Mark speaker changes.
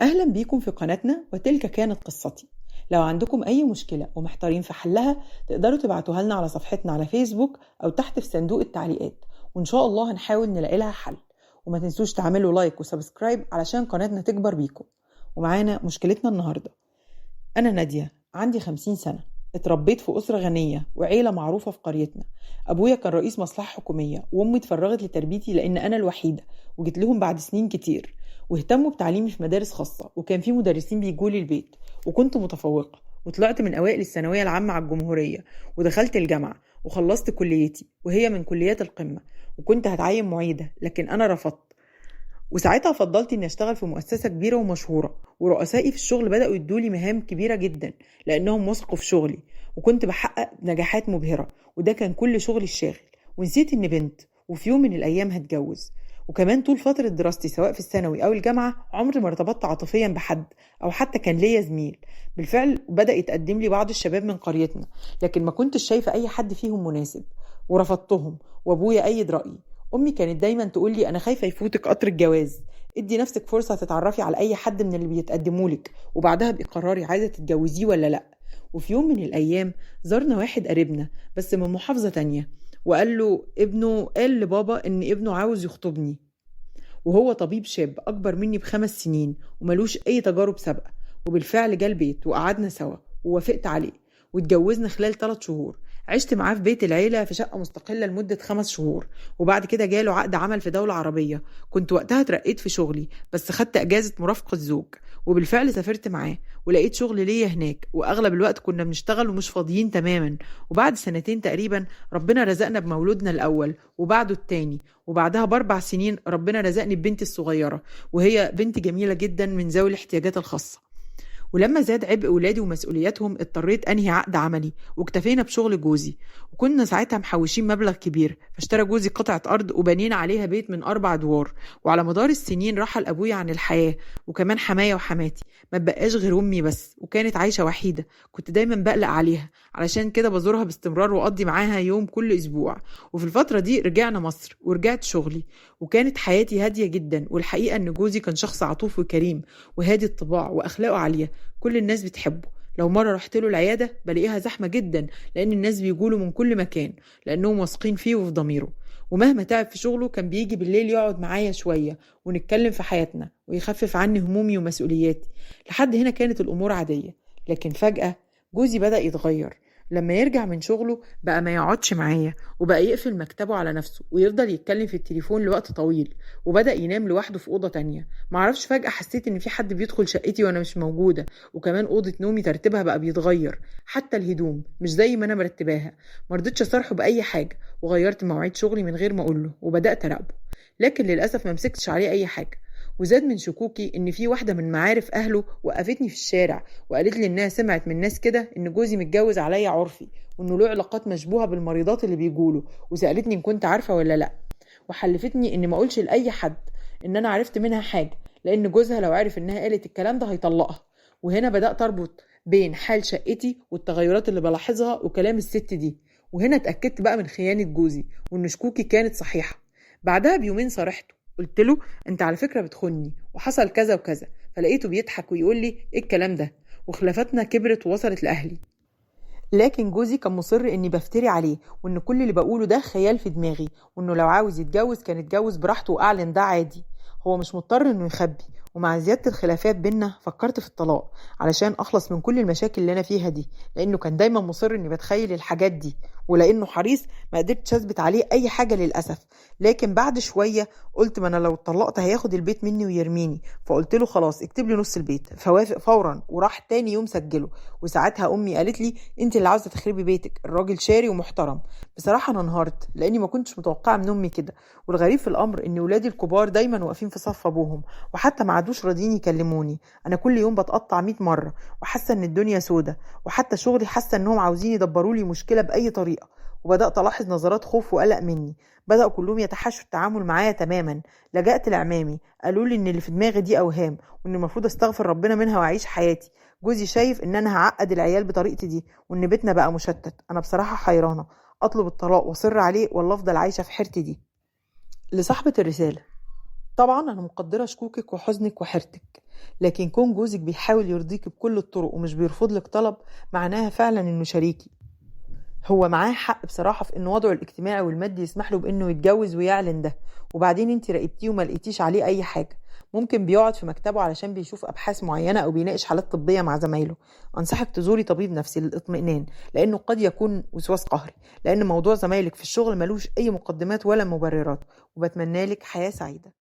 Speaker 1: أهلا بيكم في قناتنا وتلك كانت قصتي. لو عندكم أي مشكلة ومحتارين في حلها تقدروا تبعتوها لنا على صفحتنا على فيسبوك أو تحت في صندوق التعليقات، وإن شاء الله هنحاول نلاقي لها حل. وما تنسوش تعملوا لايك وسبسكرايب علشان قناتنا تكبر بيكم. ومعانا مشكلتنا النهاردة. أنا نادية، عندي 50 سنة، اتربيت في أسرة غنية وعيلة معروفة في قريتنا. أبويا كان رئيس مصلحة حكومية، وأمي اتفرغت لتربيتي لأن أنا الوحيدة، وجيت لهم بعد سنين كتير. واهتموا بتعليمي في مدارس خاصة، وكان في مدرسين بيجولي البيت، وكنت متفوقة وطلعت من أوائل الثانوية العامة على الجمهورية، ودخلت الجامعة وخلصت كليتي وهي من كليات القمة، وكنت هتعين معيدة لكن أنا رفضت. وساعتها فضلت اني اشتغل في مؤسسة كبيرة ومشهورة، ورؤسائي في الشغل بدأوا يدولي مهام كبيرة جدا لانهم وثقوا في شغلي، وكنت بحقق نجاحات مبهرة، وده كان كل شغلي الشاغل. ونسيت اني بنت وفي يوم من الايام هتجوز. وكمان طول فترة دراستي سواء في الثانوي او الجامعة عمري ما ارتبطت عاطفيا بحد، او حتى كان ليا زميل. بالفعل بدأ يتقدم لي بعض الشباب من قريتنا، لكن ما كنتش شايفة اي حد فيهم مناسب ورفضتهم. وابويا ايد رأيي. امي كانت دايما تقول لي انا خايفه يفوتك قطر الجواز، ادي نفسك فرصه تتعرفي على اي حد من اللي بيتقدمولك، وبعدها ابقي قرري عايزه تتجوزيه ولا لا. وفي يوم من الايام زارنا واحد قريبنا بس من محافظه تانية، وقال له ابنه قال لبابا ان ابنه عاوز يخطبني، وهو طبيب شاب اكبر مني ب5 سنين وملوش اي تجارب سابقه. وبالفعل جه البيت وقعدنا سوا ووافقت عليه، واتجوزنا خلال 3 شهور. عشت معاه في بيت العيلة في شقة مستقلة لمدة 5 شهور، وبعد كده جاله عقد عمل في دولة عربية. كنت وقتها اترقيت في شغلي بس خدت اجازة مرافقة الزوج، وبالفعل سافرت معاه ولقيت شغل ليا هناك، واغلب الوقت كنا بنشتغل ومش فاضيين تماما. وبعد 2 سنين تقريبا ربنا رزقنا بمولودنا الاول وبعده التاني، وبعدها ب4 سنين ربنا رزقني ببنتي الصغيرة، وهي بنت جميلة جدا من ذوي الاحتياجات الخاصة. ولما زاد عبء ولادي ومسؤولياتهم اضطريت انهي عقد عملي، واكتفينا بشغل جوزي. وكنا ساعتها محوشين مبلغ كبير، فاشترى جوزي قطعة ارض وبنينا عليها بيت من 4 ادوار. وعلى مدار السنين رحل ابويا عن الحياة، وكمان حماية وحماتي، ما بقاش غير امي بس، وكانت عايشة وحيدة. كنت دايما بقلق عليها، علشان كده بزورها باستمرار واقضي معاها يوم كل اسبوع. وفي الفترة دي رجعنا مصر ورجعت شغلي، وكانت حياتي هادية جدا. والحقيقة ان جوزي كان شخص عطوف وكريم وهادي الطباع واخلاقه عالية، كل الناس بتحبه. لو مرة رحت له العيادة بلاقيها زحمة جدا، لأن الناس بيجوله من كل مكان لأنهم واثقين فيه وفي ضميره. ومهما تعب في شغله كان بيجي بالليل يقعد معايا شوية ونتكلم في حياتنا ويخفف عني همومي ومسؤولياتي. لحد هنا كانت الأمور عادية، لكن فجأة جوزي بدأ يتغير. لما يرجع من شغله بقى ما يقعدش معايا، وبقى يقفل مكتبه على نفسه ويفضل يتكلم في التليفون لوقت طويل، وبدأ ينام لوحده في أوضة تانية. معرفش فجأة حسيت إن في حد بيدخل شقتي وأنا مش موجودة. وكمان أوضة نومي ترتيبها بقى بيتغير، حتى الهدوم مش زي ما أنا مرتباها. مرضتش أصارحه بأي حاجة، وغيرت مواعيد شغلي من غير ما أقوله، وبدأت أراقبه. لكن للأسف ما مسكتش عليه أي حاجة. وزاد من شكوكي ان في واحده من معارف اهله وقفتني في الشارع وقالت لي انها سمعت من ناس كده ان جوزي متجوز عليا عرفي، وانه له علاقات مشبوهه بالمريضات اللي بيجوله، وسالتني ان كنت عارفه ولا لا. وحلفتني ان ما اقولش لاي حد ان انا عرفت منها حاجه، لان جوزها لو عرف انها قالت الكلام ده هيطلقها. وهنا بدات اربط بين حال شقتي والتغيرات اللي بلاحظها وكلام الست دي، وهنا اتاكدت بقى من خيانه جوزي وان شكوكي كانت صحيحه. بعدها بيومين صارحته، قلت له انت على فكرة بتخوني وحصل كذا وكذا، فلقيته بيضحك ويقول لي ايه الكلام ده. وخلافاتنا كبرت ووصلت لأهلي، لكن جوزي كان مصر اني بفتري عليه، وان كل اللي بقوله ده خيال في دماغي، وانه لو عاوز يتجوز كان يتجوز براحته واعلن ده عادي، هو مش مضطر انه يخبي. ومع زيادة الخلافات بينا فكرت في الطلاق علشان اخلص من كل المشاكل اللي انا فيها دي، لانه كان دايما مصر اني بتخيل الحاجات دي، ولانه حريص ما قدرتش اثبت عليه اي حاجة للاسف. لكن بعد شوية قلت ما انا لو اتطلقت هياخد البيت مني ويرميني، فقلت له خلاص اكتب لي نص البيت، فوافق فورا وراح تاني يوم سجله. وساعتها امي قالت لي انت اللي عاوزه تخربي بيتك، الراجل شاري ومحترم. بصراحه انا انهارت لاني ما كنتش متوقعه من امي كده. والغريب في الامر ان ولادي الكبار دايما واقفين في صف ابوهم، وحتى ما عادوش راضيين يكلموني. انا كل يوم بتقطع 100 مره وحاسه ان الدنيا سودة، وحتى شغلي حاسه انهم عاوزين يدبروا لي مشكله باي طريقه. وبدات الاحظ نظرات خوف وقلق مني، بداوا كلهم يتحاشوا التعامل معايا تماما. لجأت لعمامي، قالوا لي ان اللي في دماغي دي اوهام، وان المفروض استغفر ربنا منها واعيش حياتي. جوزي شايف ان انا هعقد العيال بطريقتي دي، وان بيتنا بقى مشتت. انا بصراحة حيرانة، اطلب الطلاق واصر عليه ولا افضل عايشة في حيرتي دي؟ لصاحبة الرسالة، طبعا أنا مقدرة شكوكك وحزنك وحيرتك، لكن كون جوزك بيحاول يرضيك بكل الطرق ومش بيرفض لك طلب معناها فعلا إنه شريكي. هو معاه حق بصراحة في إن وضعه الاجتماعي والمادي يسمح له بإنه يتجوز ويعلن ده، وبعدين انت راقبتيه وما لقيتيش عليه أي حاجة. ممكن بيقعد في مكتبه علشان بيشوف أبحاث معينة أو بيناقش حالات طبية مع زمايله. أنصحك تزوري طبيب نفسي للإطمئنان، لأنه قد يكون وسواس قهري، لأن موضوع زمايلك في الشغل ملوش أي مقدمات ولا مبررات. وبتمنى لك حياة سعيدة.